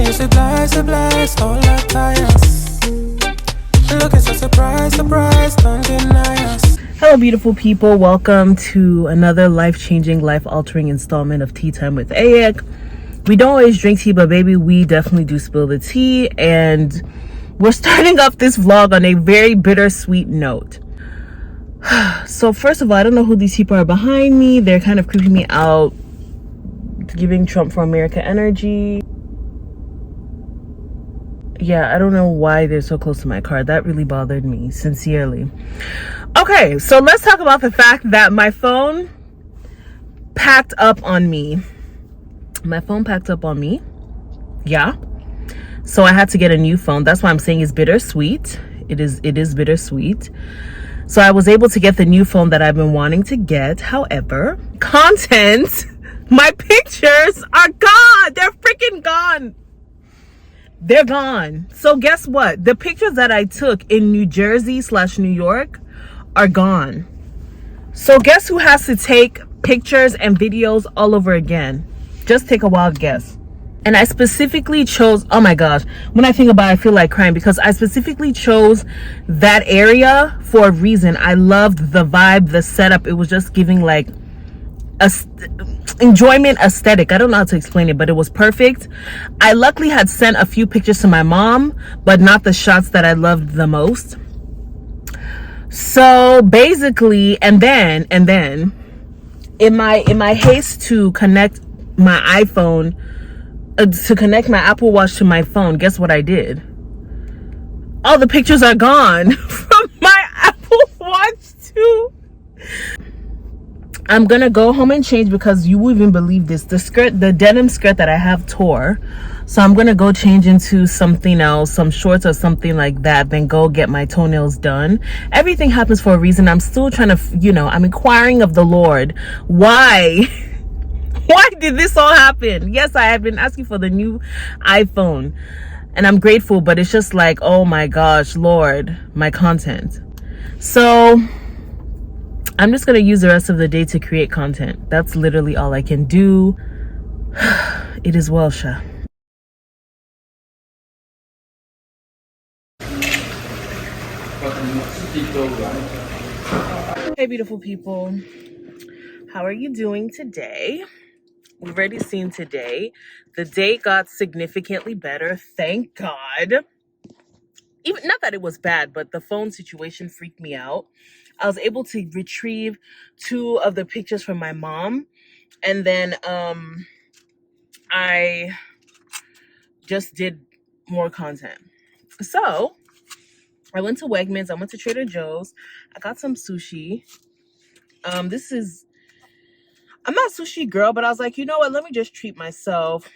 is a blast, all our tires. Look, it's a surprise, don't deny us. Hello beautiful people, welcome to another life-changing, life-altering installment of Tea Time with Ayek. We don't always drink tea, but baby, we definitely do spill the tea, and we're starting off this vlog on a very bittersweet note. So first of all, I don't know who these people are behind me. They're kind of creeping me out, giving Trump for America energy. Yeah, I don't know why they're so close to my car. That really bothered me, sincerely. Okay, so let's talk about the fact that my phone packed up on me. Yeah. So I had to get a new phone. That's why I'm saying it's bittersweet. It is bittersweet. So I was able to get the new phone that I've been wanting to get. However, content, my pictures are gone. They're freaking gone. They're gone. So guess what? The pictures that I took in New Jersey/New York are gone. So guess who has to take pictures and videos all over again? Just take a wild guess. And I specifically chose, oh my gosh, when I think about it, I feel like crying because I specifically chose that area for a reason. I loved the vibe, the setup. It was just giving like enjoyment aesthetic. I don't know how to explain it, but it was perfect. I luckily had sent a few pictures to my mom, but not the shots that I loved the most. So basically, and then in my haste to connect my iPhone, to connect my Apple Watch to my phone, guess what I did? All the pictures are gone from my Apple Watch too. I'm gonna go home and change because you won't even believe this. The denim skirt that I have tore. So I'm gonna go change into something else, some shorts or something like that, then go get my toenails done. Everything happens for a reason. I'm still trying to, I'm inquiring of the Lord. Why? Why did this all happen? Yes, I have been asking for the new iPhone and I'm grateful, but it's just like, oh my gosh, Lord, my content. So I'm just going to use the rest of the day to create content. That's literally all I can do. It is well, Sha. Hey, beautiful people. How are you doing today? We've already seen today. The day got significantly better. Thank God. Even not that it was bad, but the phone situation freaked me out. I was able to retrieve 2 of the pictures from my mom, and then I just did more content. So I went to Wegmans, I went to Trader Joe's, I got some sushi. I'm not a sushi girl, but I was like, you know what, let me just treat myself,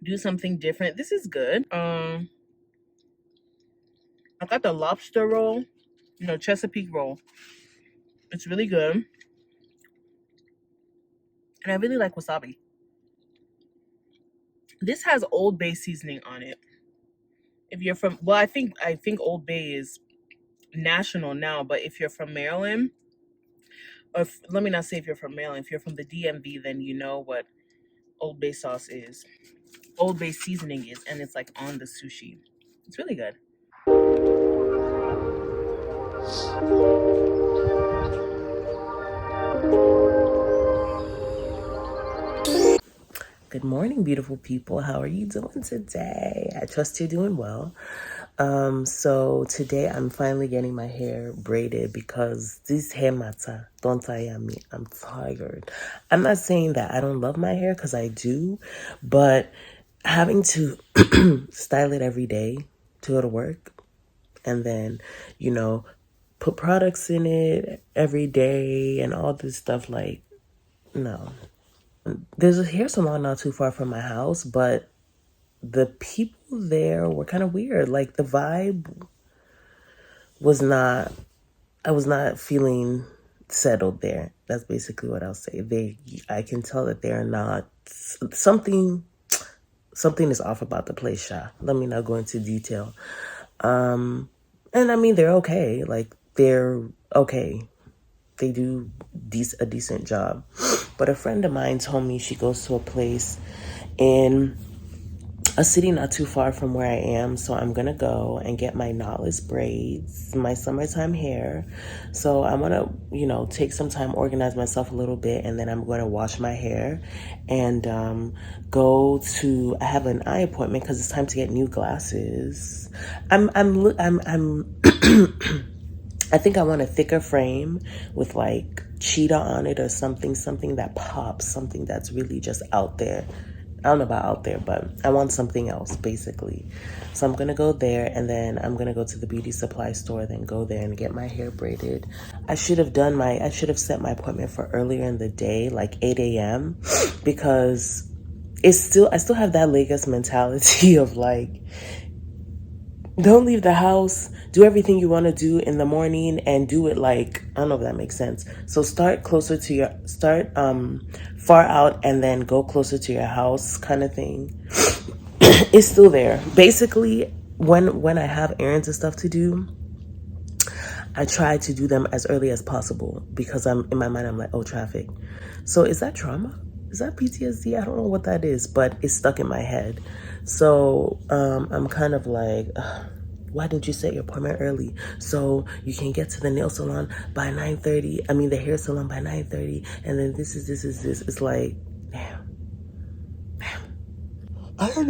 do something different. This is good. I got the lobster roll, Chesapeake roll. It's really good. And I really like wasabi. This has Old Bay seasoning on it. If you're from, well, I think Old Bay is national now, but if you're from Maryland, or let me not say if you're from Maryland, if you're from the DMV, then you know what Old Bay sauce is. Old Bay seasoning is, and it's like on the sushi. It's really good. Good morning, beautiful people. How are you doing today? I trust you're doing well. So today I'm finally getting my hair braided because this hair matter don't tire me. I'm tired. I'm not saying that I don't love my hair because I do, but having to style it every day to go to work and then, put products in it every day and all this stuff, like, no. There's a hair salon not too far from my house, but the people there were kind of weird. Like the vibe was not, I was not feeling settled there. That's basically what I'll say. I can tell that they're not, something is off about the place, Sha. Let me not go into detail. And I mean, they're okay. Like they're okay. They do a decent job. But a friend of mine told me she goes to a place in a city not too far from where I am. So I'm gonna go and get my knotless braids, my summertime hair. So I'm gonna, take some time, organize myself a little bit, and then I'm gonna wash my hair and I have an eye appointment because it's time to get new glasses. I'm I think I want a thicker frame with like cheetah on it or something that pops, something that's really just out there. I don't know about out there, but I want something else basically. So I'm gonna go there, and then I'm gonna go to the beauty supply store, then go there and get my hair braided. I should have set my appointment for earlier in the day, like 8 a.m. because I still have that Lagos mentality of like, don't leave the house, do everything you want to do in the morning and do it like, I don't know if that makes sense. So start far out and then go closer to your house kind of thing. It's still there. Basically, when I have errands and stuff to do, I try to do them as early as possible because in my mind, I'm like, oh, traffic. So is that trauma? Is that PTSD? I don't know what that is, but it's stuck in my head. So I'm kind of like, why didn't you set your appointment early so you can get to the nail salon by 9:30? I mean, the hair salon by 9:30, and then this. It's like, damn. I don't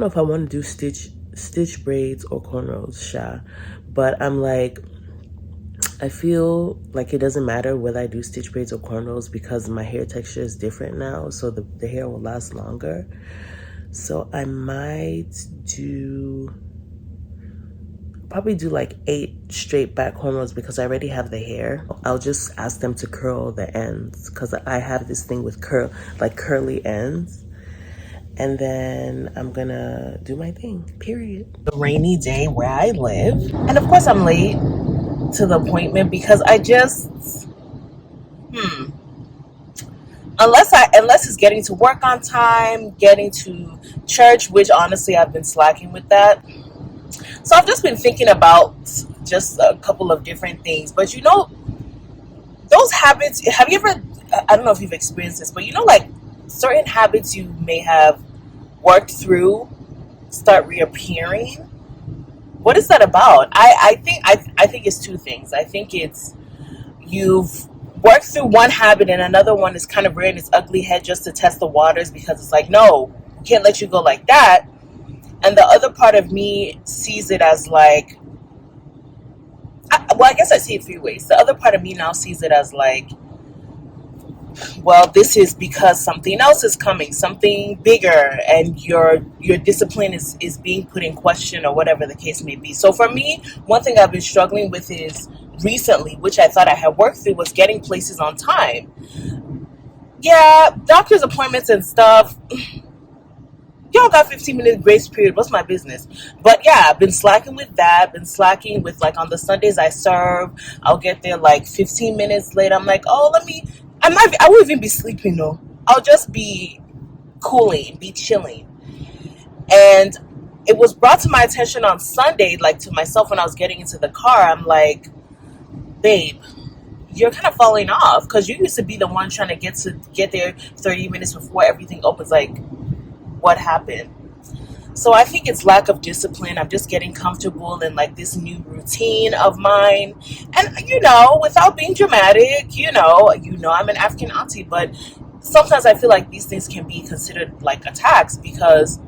know if I want to do stitch braids or cornrows, Sha. But I'm like, I feel like it doesn't matter whether I do stitch braids or cornrows because my hair texture is different now, so the hair will last longer. So I might probably do like 8 straight back cornrows because I already have the hair. I'll just ask them to curl the ends because I have this thing with curly ends. And then I'm gonna do my thing, period. A rainy day where I live. And of course I'm late to the appointment because I just unless it's getting to work on time, getting to church, which honestly I've been slacking with that. So I've just been thinking about just a couple of different things. But those habits, have you ever, I don't know if you've experienced this, but like certain habits you may have worked through start reappearing. What is that about? I think it's two things. I think it's you've worked through one habit and another one is kind of rearing its ugly head just to test the waters because it's like, no, we can't let you go like that. And the other part of me sees it as like, I guess I see it 3 ways. The other part of me now sees it as like, well, this is because something else is coming, something bigger, and your discipline is being put in question or whatever the case may be. So for me, one thing I've been struggling with is recently, which I thought I had worked through, was getting places on time. Yeah, doctor's appointments and stuff. Y'all got 15-minute grace period. What's my business? But yeah, I've been slacking with that. Been slacking with like on the Sundays I serve. I'll get there like 15 minutes late. I'm like, oh, I won't even be sleeping though. I'll just be cooling, be chilling. And it was brought to my attention on Sunday, like to myself when I was getting into the car. I'm like, babe, you're kind of falling off because you used to be the one trying to get there 30 minutes before everything opens. Like, what happened? So I think it's lack of discipline. I'm just getting comfortable in like this new routine of mine. And without being dramatic, I'm an African auntie, but sometimes I feel like these things can be considered like attacks because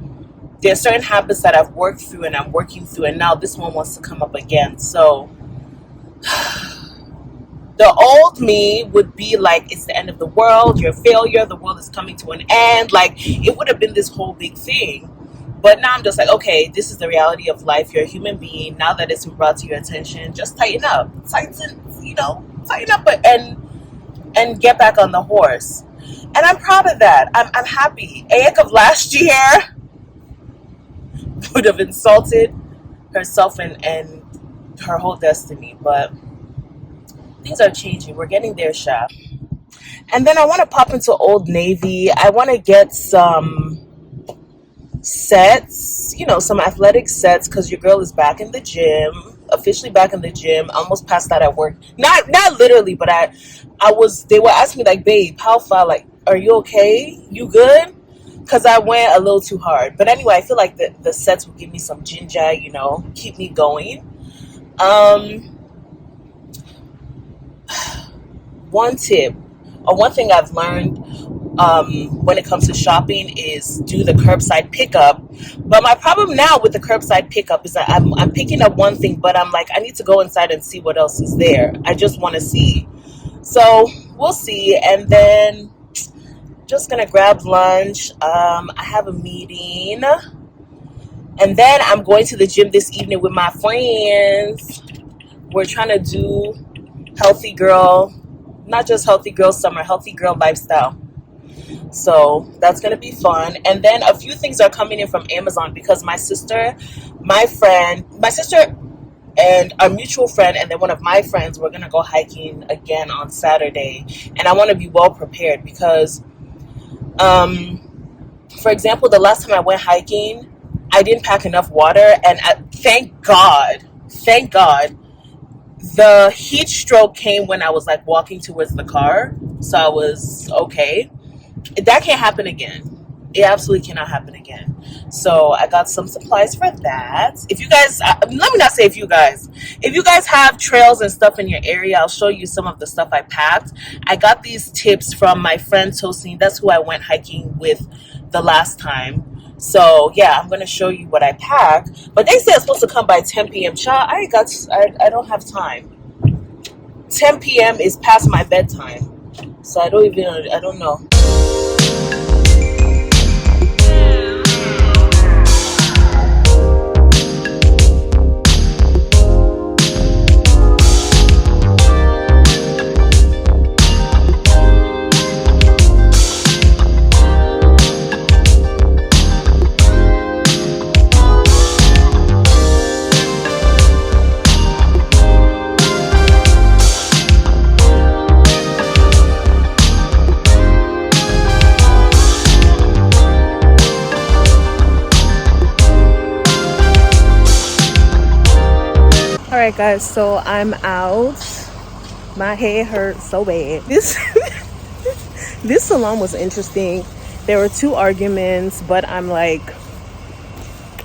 there are certain habits that I've worked through and I'm working through, and now this one wants to come up again. So the old me would be like, it's the end of the world, you're a failure, the world is coming to an end. Like, it would have been this whole big thing. But now I'm just like, okay, this is the reality of life. You're a human being. Now that it's been brought to your attention, just tighten up. Tighten up and get back on the horse. And I'm proud of that. I'm happy. Ayek of last year would have insulted herself and her whole destiny. But things are changing. We're getting there, Sha. And then I want to pop into Old Navy. I want to get some sets, some athletic sets, because your girl is back in the gym, officially back in the gym. Almost passed out at work. Not literally, but they were asking me like, babe, how far? Like, are you okay? You good? because I went a little too hard. But anyway, I feel like the sets will give me some ginger, you know, keep me going. One tip, or one thing I've learned when it comes to shopping is do the curbside pickup. But my problem now with the curbside pickup is that I'm picking up one thing, but I'm like, I need to go inside and see what else is there. I just want to see. So we'll see. And then just gonna grab lunch. I have a meeting, and then I'm going to the gym this evening with my friends. We're trying to do healthy girl, not just healthy girl summer, healthy girl lifestyle. So that's gonna be fun. And then a few things are coming in from Amazon because my sister, my sister and a mutual friend, and then one of my friends, we're gonna go hiking again on Saturday. And I want to be well prepared because for example, the last time I went hiking, I didn't pack enough water, and thank God, the heat stroke came when I was like walking towards the car, so I was okay. That can't happen again. It absolutely cannot happen again. So I got some supplies for that. If you guys, let me not say if you guys have trails and stuff in your area, I'll show you some of the stuff I packed. I got these tips from my friend Tosin. That's who I went hiking with the last time. So yeah, I'm gonna show you what I packed. But they said it's supposed to come by 10 p.m. Child, I don't have time. 10 p.m. is past my bedtime. So I don't know. All right, guys, so I'm out. My hair hurts so bad. This salon was interesting. There were two arguments, but I'm like,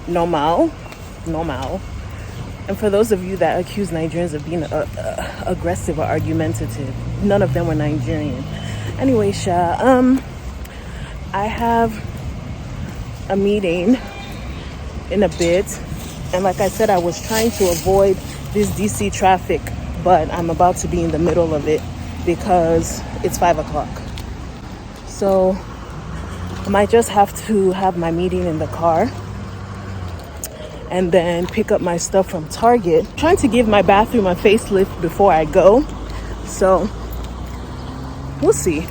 normal. And for those of you that accuse Nigerians of being aggressive or argumentative, none of them were Nigerian. Anyway, I have a meeting in a bit, and like I said, I was trying to avoid this DC traffic, but I'm about to be in the middle of it because it's 5 o'clock. So I might just have to have my meeting in the car and then pick up my stuff from Target. I'm trying to give my bathroom a facelift before I go, so we'll see.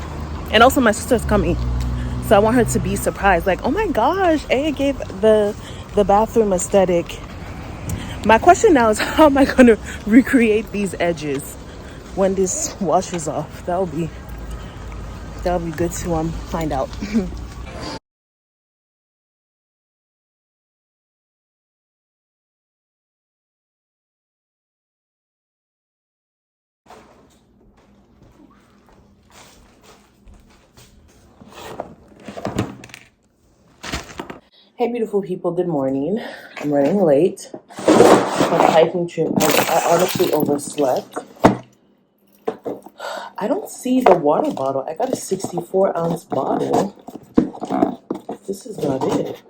And also my sister's coming, so I want her to be surprised, like, oh my gosh, Aya gave the bathroom aesthetic. My question now is, how am I going to recreate these edges when this washes off? That'll be good to find out. Hey, beautiful people, good morning. I'm running late for the hiking trip. I honestly overslept. I don't see the water bottle. I got a 64-ounce bottle. This is not it.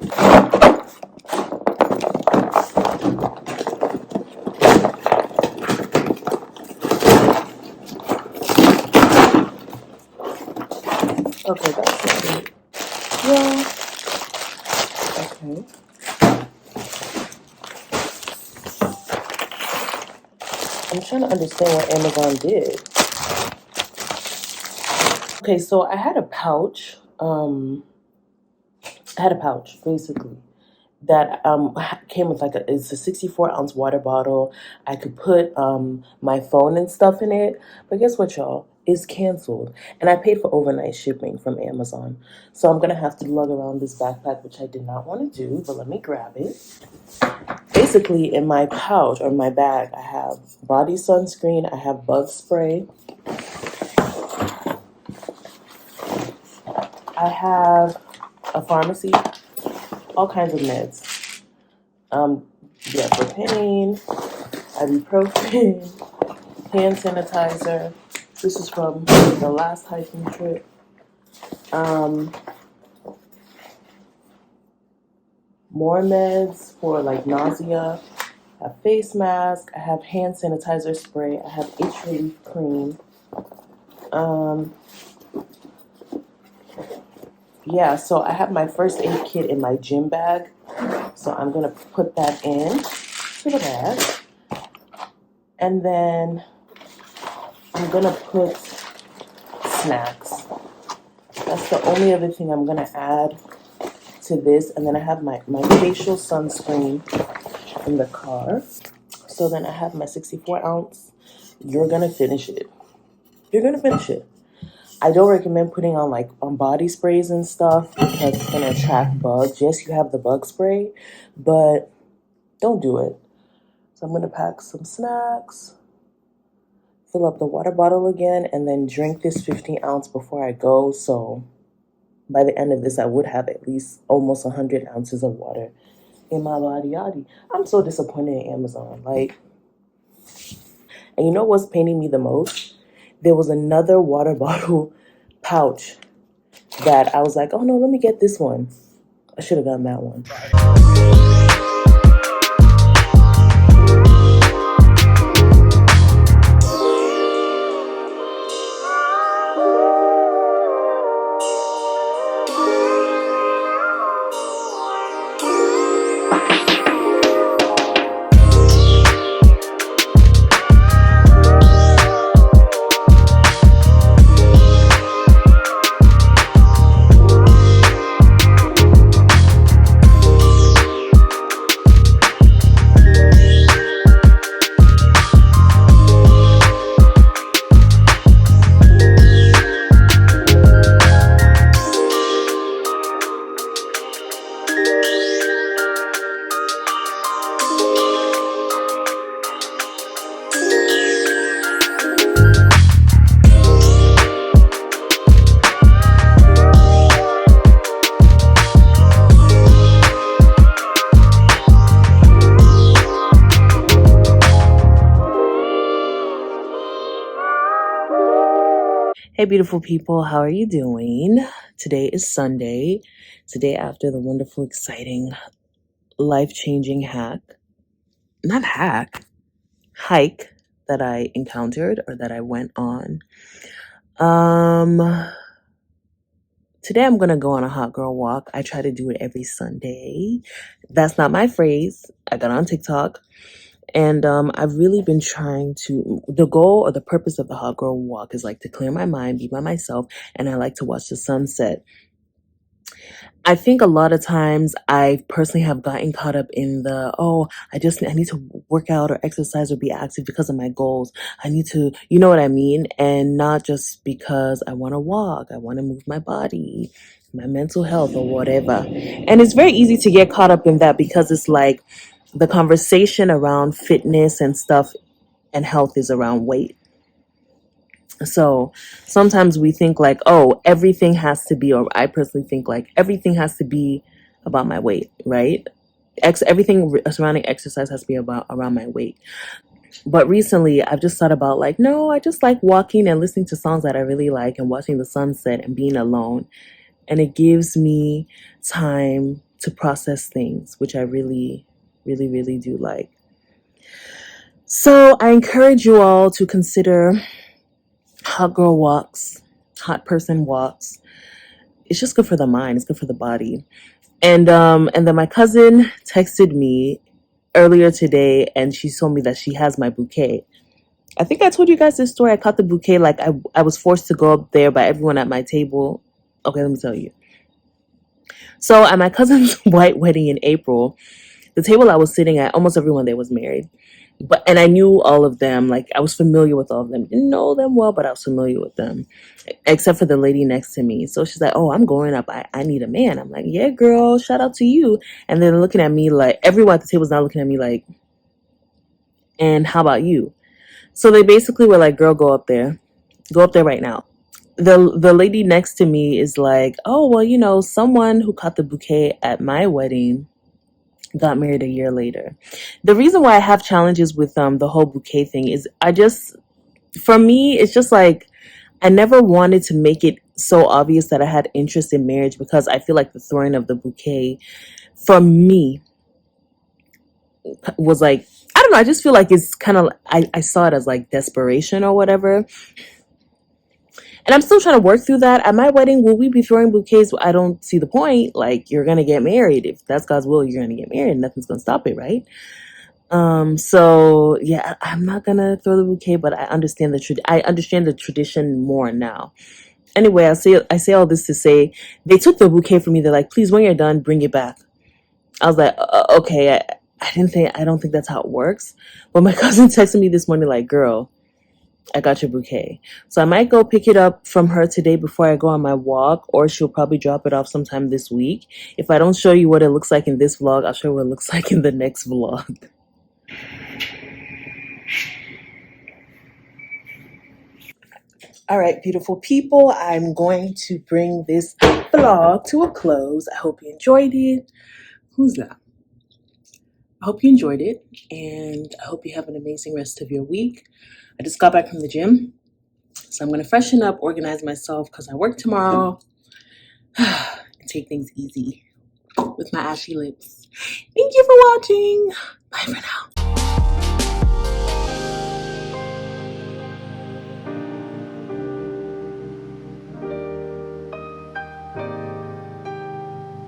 Okay, that's not it. Yeah. Okay. I'm trying to understand what Amazon did. Okay, so I had a pouch. Basically that came with it's a 64-ounce water bottle. I could put my phone and stuff in it, but guess what, y'all? It's canceled, and I paid for overnight shipping from Amazon. So I'm gonna have to lug around this backpack, which I did not want to do, but let me grab it. Basically, in my pouch or my bag, I have body sunscreen, I have bug spray, I have a pharmacy, all kinds of meds. Yeah, for pain, ibuprofen, hand sanitizer. This is from the last hiking trip. More meds for like nausea. I have face mask. I have hand sanitizer spray. I have itch relief cream. Yeah, so I have my first aid kit in my gym bag. So I'm gonna put that in to the bag. And then I'm gonna put snacks. That's the only other thing I'm gonna add to this. And then I have my facial sunscreen in the car. So then I have my 64 ounce. You're gonna finish it. You're gonna finish it. I don't recommend putting on body sprays and stuff because it's gonna attract bugs. Yes, you have the bug spray, but don't do it. So I'm gonna pack some snacks, fill up the water bottle again, and then drink this 15 ounce before I go. So by the end of this, I would have at least almost 100 ounces of water in my body. I'm so disappointed in Amazon. And you know what's paining me the most? There was another water bottle pouch that I was like, oh no, let me get this one. I should have done that one. Hey, beautiful people, how are you doing? Today is Sunday, today after the wonderful, exciting, life-changing hike that I encountered or that I went on. Today I'm gonna go on a hot girl walk. I try to do it every Sunday. That's not my phrase. I got on TikTok. And I've really been trying to, the goal or the purpose of the hot girl walk is like to clear my mind, be by myself, and I like to watch the sunset. I think a lot of times I personally have gotten caught up in I need to work out or exercise or be active because of my goals. I need to, you know what I mean? And not just because I want to walk, I want to move my body, my mental health or whatever. And it's very easy to get caught up in that because it's like the conversation around fitness and stuff and health is around weight. So sometimes we think like, oh, everything has to be, or I personally think like everything has to be about my weight, right? Everything surrounding exercise has to be around my weight. But recently I've just thought about like, no, I just like walking and listening to songs that I really like and watching the sunset and being alone. And it gives me time to process things, which I really, really, really do like. So I encourage you all to consider hot girl walks, hot person walks. It's just good for the mind. It's good for the body. And then my cousin texted me earlier today and she told me that she has my bouquet. I think I told you guys this story. I caught the bouquet. Like I was forced to go up there by everyone at my table. Okay, let me tell you. So at my cousin's white wedding in April, the table I was sitting at, almost everyone there was married. And I knew all of them. Like I was familiar with all of them. Didn't know them well, but I was familiar with them, except for the lady next to me. So she's like, "Oh, I'm going up. I need a man." I'm like, "Yeah, girl. Shout out to you." And then looking at me like everyone at the table is now looking at me like, "And how about you?" So they basically were like, "Girl, go up there right now." the lady next to me is like, oh well, someone who caught the bouquet at my wedding got married a year later. The reason why I have challenges with the whole bouquet thing is for me, it's just like I never wanted to make it so obvious that I had interest in marriage, because I feel like the throwing of the bouquet for me was like, I don't know, I just feel like it's kind of, I saw it as like desperation or whatever. And I'm still trying to work through that. At my wedding, will we be throwing bouquets? I don't see the point. Like, you're going to get married. If that's God's will, you're going to get married. Nothing's going to stop it, right? So yeah, I'm not going to throw the bouquet, but I understand the tradition more now. Anyway, I say all this to say they took the bouquet from me. They're like, please, when you're done, bring it back. I was like, okay. I don't think that's how it works. But my cousin texted me this morning like, girl, I got your bouquet. So I might go pick it up from her today before I go on my walk, or she'll probably drop it off sometime this week. If I don't show you what it looks like in this vlog, I'll show you what it looks like in the next vlog. All right, beautiful people, I'm going to bring this vlog to a close. I hope you enjoyed it. Who's that? I hope you enjoyed it, and I hope you have an amazing rest of your week. I just got back from the gym, so I'm going to freshen up, organize myself, because I work tomorrow. Take things easy with my ashy lips. Thank you for watching. Bye for now.